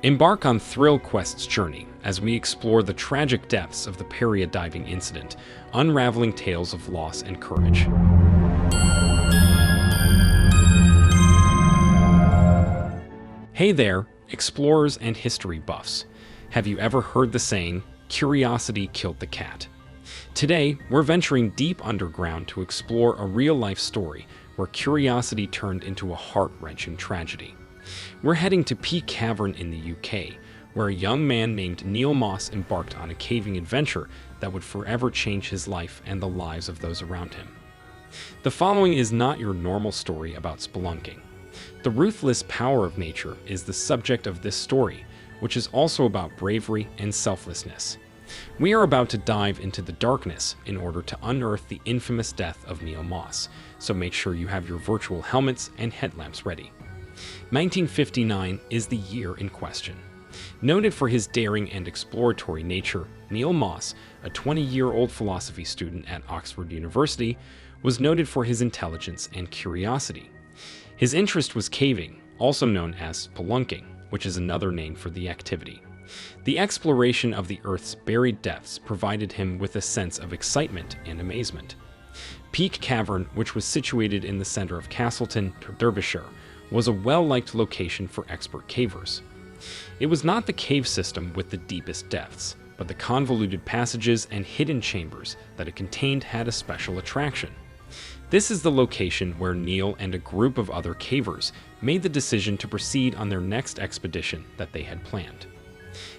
Embark on Thrill Quest's journey as we explore the tragic depths of the period diving incident, unraveling tales of loss and courage. Hey there, explorers and history buffs. Have you ever heard the saying, "Curiosity killed the cat"? Today, we're venturing deep underground to explore a real-life story where curiosity turned into a heart-wrenching tragedy. We're heading to Peak Cavern in the UK, where a young man named Neil Moss embarked on a caving adventure that would forever change his life and the lives of those around him. The following is not your normal story about spelunking. The ruthless power of nature is the subject of this story, which is also about bravery and selflessness. We are about to dive into the darkness in order to unearth the infamous death of Neil Moss, so make sure you have your virtual helmets and headlamps ready. 1959 is the year in question. Noted for his daring and exploratory nature, Neil Moss, a 20-year-old philosophy student at Oxford University, was noted for his intelligence and curiosity. His interest was caving, also known as spelunking, which is another name for the activity. The exploration of the Earth's buried depths provided him with a sense of excitement and amazement. Peak Cavern, which was situated in the center of Castleton, Derbyshire, was a well-liked location for expert cavers. It was not the cave system with the deepest depths, but the convoluted passages and hidden chambers that it contained had a special attraction. This is the location where Neil and a group of other cavers made the decision to proceed on their next expedition that they had planned.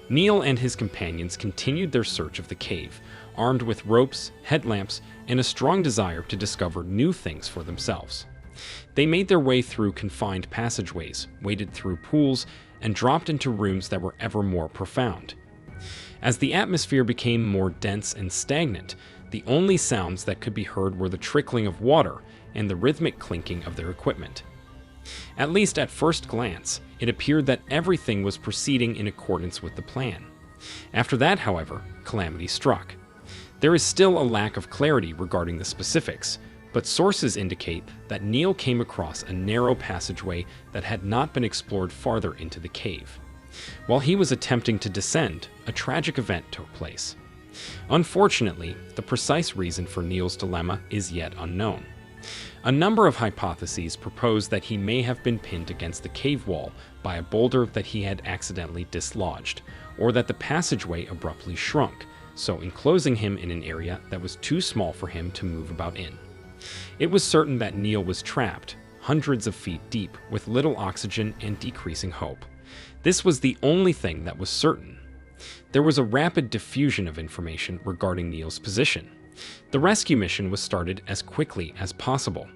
Neil and his companions continued their search of the cave, armed with ropes, headlamps, and a strong desire to discover new things for themselves. They made their way through confined passageways, waded through pools, and dropped into rooms that were ever more profound. As the atmosphere became more dense and stagnant, the only sounds that could be heard were the trickling of water and the rhythmic clinking of their equipment. At least at first glance, it appeared that everything was proceeding in accordance with the plan. After that, however, calamity struck. There is still a lack of clarity regarding the specifics, but sources indicate that Neil came across a narrow passageway that had not been explored farther into the cave. While he was attempting to descend, a tragic event took place. Unfortunately, the precise reason for Neil's dilemma is yet unknown. A number of hypotheses propose that he may have been pinned against the cave wall by a boulder that he had accidentally dislodged, or that the passageway abruptly shrunk, so enclosing him in an area that was too small for him to move about in. It was certain that Neil was trapped, hundreds of feet deep, with little oxygen and decreasing hope. This was the only thing that was certain. There was a rapid diffusion of information regarding Neil's position. The rescue mission was started as quickly as possible.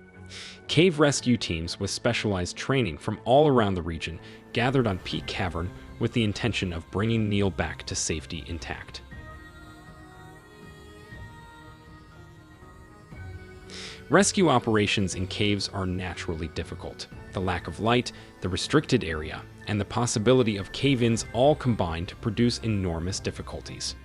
Cave rescue teams with specialized training from all around the region gathered on Peak Cavern with the intention of bringing Neil back to safety intact. Rescue operations in caves are naturally difficult. The lack of light, the restricted area, and the possibility of cave-ins all combine to produce enormous difficulties.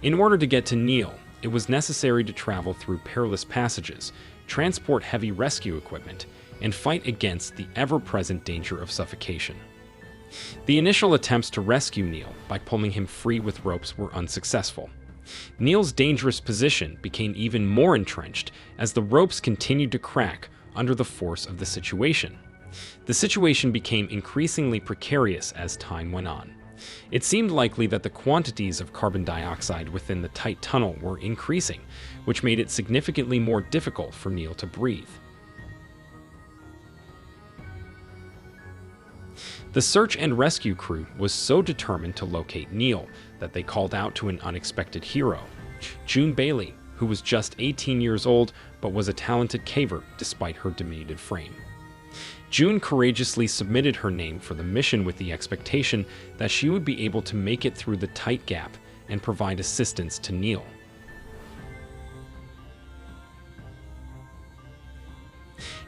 In order to get to Neil, it was necessary to travel through perilous passages, transport heavy rescue equipment, and fight against the ever-present danger of suffocation. The initial attempts to rescue Neil by pulling him free with ropes were unsuccessful. Neil's dangerous position became even more entrenched as the ropes continued to crack under the force of the situation. The situation became increasingly precarious as time went on. It seemed likely that the quantities of carbon dioxide within the tight tunnel were increasing, which made it significantly more difficult for Neil to breathe. The search and rescue crew was so determined to locate Neil that they called out to an unexpected hero, June Bailey, who was just 18 years old but was a talented caver despite her diminutive frame. June courageously submitted her name for the mission with the expectation that she would be able to make it through the tight gap and provide assistance to Neil.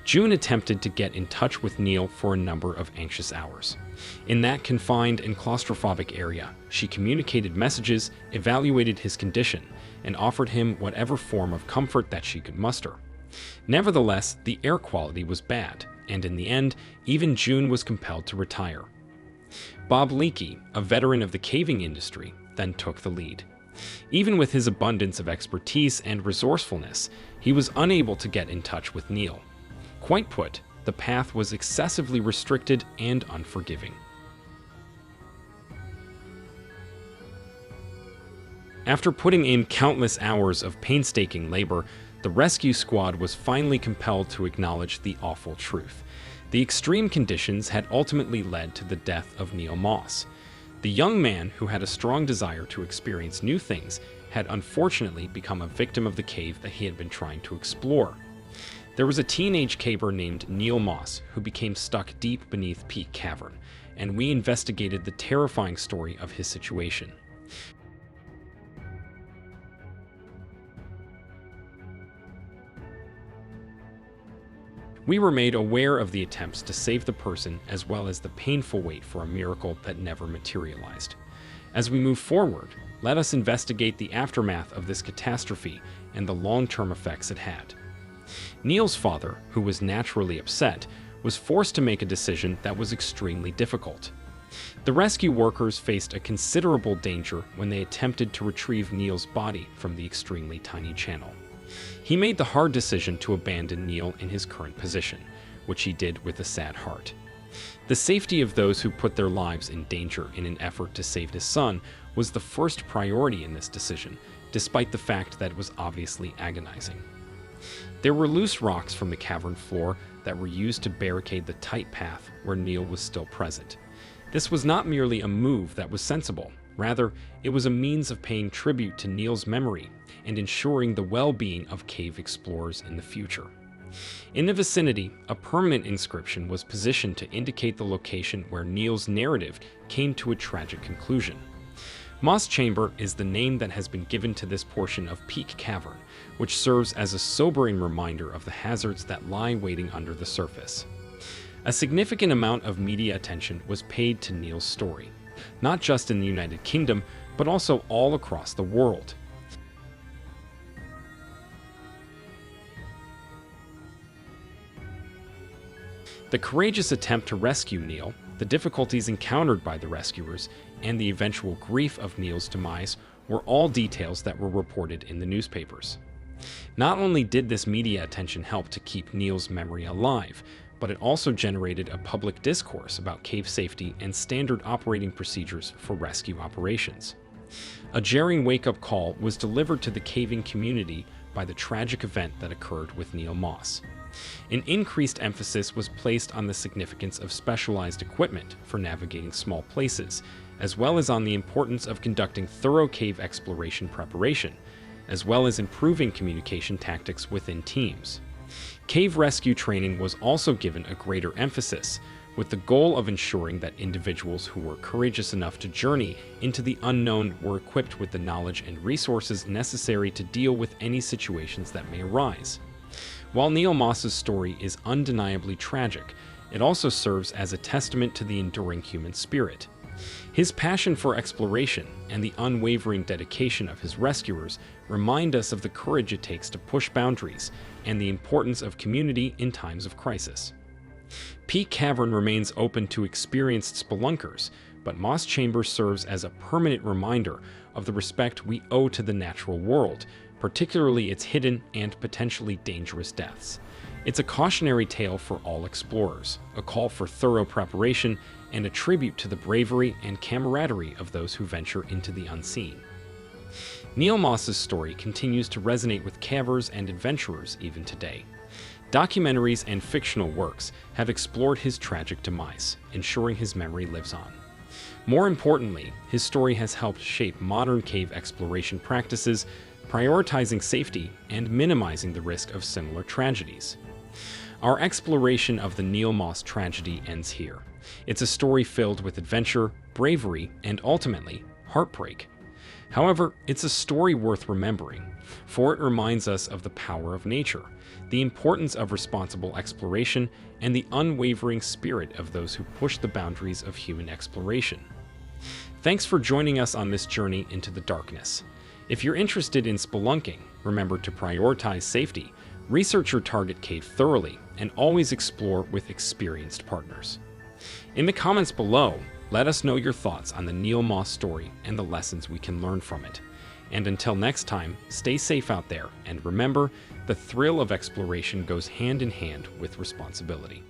June attempted to get in touch with Neil for a number of anxious hours. In that confined and claustrophobic area, she communicated messages, evaluated his condition, and offered him whatever form of comfort that she could muster. Nevertheless, the air quality was bad, and in the end, even June was compelled to retire. Bob Leakey, a veteran of the caving industry, then took the lead. Even with his abundance of expertise and resourcefulness, he was unable to get in touch with Neil. Quite put, the path was excessively restricted and unforgiving. After putting in countless hours of painstaking labor, the rescue squad was finally compelled to acknowledge the awful truth. The extreme conditions had ultimately led to the death of Neil Moss. The young man, who had a strong desire to experience new things, had unfortunately become a victim of the cave that he had been trying to explore. There was a teenage caver named Neil Moss who became stuck deep beneath Peak Cavern, and we investigated the terrifying story of his situation. We were made aware of the attempts to save the person as well as the painful wait for a miracle that never materialized. As we move forward, let us investigate the aftermath of this catastrophe and the long-term effects it had. Neil's father, who was naturally upset, was forced to make a decision that was extremely difficult. The rescue workers faced a considerable danger when they attempted to retrieve Neil's body from the extremely tiny channel. He made the hard decision to abandon Neil in his current position, which he did with a sad heart. The safety of those who put their lives in danger in an effort to save his son was the first priority in this decision, despite the fact that it was obviously agonizing. There were loose rocks from the cavern floor that were used to barricade the tight path where Neil was still present. This was not merely a move that was sensible. Rather, it was a means of paying tribute to Neil's memory and ensuring the well-being of cave explorers in the future. In the vicinity, a permanent inscription was positioned to indicate the location where Neil's narrative came to a tragic conclusion. Moss Chamber is the name that has been given to this portion of Peak Cavern, which serves as a sobering reminder of the hazards that lie waiting under the surface. A significant amount of media attention was paid to Neil's story, not just in the United Kingdom, but also all across the world. The courageous attempt to rescue Neil, the difficulties encountered by the rescuers, and the eventual grief of Neil's demise were all details that were reported in the newspapers. Not only did this media attention help to keep Neil's memory alive, but it also generated a public discourse about cave safety and standard operating procedures for rescue operations. A jarring wake-up call was delivered to the caving community by the tragic event that occurred with Neil Moss. An increased emphasis was placed on the significance of specialized equipment for navigating small places, as well as on the importance of conducting thorough cave exploration preparation, as well as improving communication tactics within teams. Cave rescue training was also given a greater emphasis, with the goal of ensuring that individuals who were courageous enough to journey into the unknown were equipped with the knowledge and resources necessary to deal with any situations that may arise. While Neil Moss's story is undeniably tragic, it also serves as a testament to the enduring human spirit. His passion for exploration and the unwavering dedication of his rescuers remind us of the courage it takes to push boundaries and the importance of community in times of crisis. Peak Cavern remains open to experienced spelunkers, but Moss Chamber serves as a permanent reminder of the respect we owe to the natural world, particularly its hidden and potentially dangerous depths. It's a cautionary tale for all explorers, a call for thorough preparation, and a tribute to the bravery and camaraderie of those who venture into the unseen. Neil Moss's story continues to resonate with cavers and adventurers even today. Documentaries and fictional works have explored his tragic demise, ensuring his memory lives on. More importantly, his story has helped shape modern cave exploration practices, prioritizing safety and minimizing the risk of similar tragedies. Our exploration of the Neil Moss tragedy ends here. It's a story filled with adventure, bravery, and ultimately, heartbreak. However, it's a story worth remembering, for it reminds us of the power of nature, the importance of responsible exploration, and the unwavering spirit of those who push the boundaries of human exploration. Thanks for joining us on this journey into the darkness. If you're interested in spelunking, remember to prioritize safety, research your target cave thoroughly, and always explore with experienced partners. In the comments below, Let us know your thoughts on the Neil Moss story and the lessons we can learn from it. And until next time, stay safe out there, and remember, the thrill of exploration goes hand in hand with responsibility.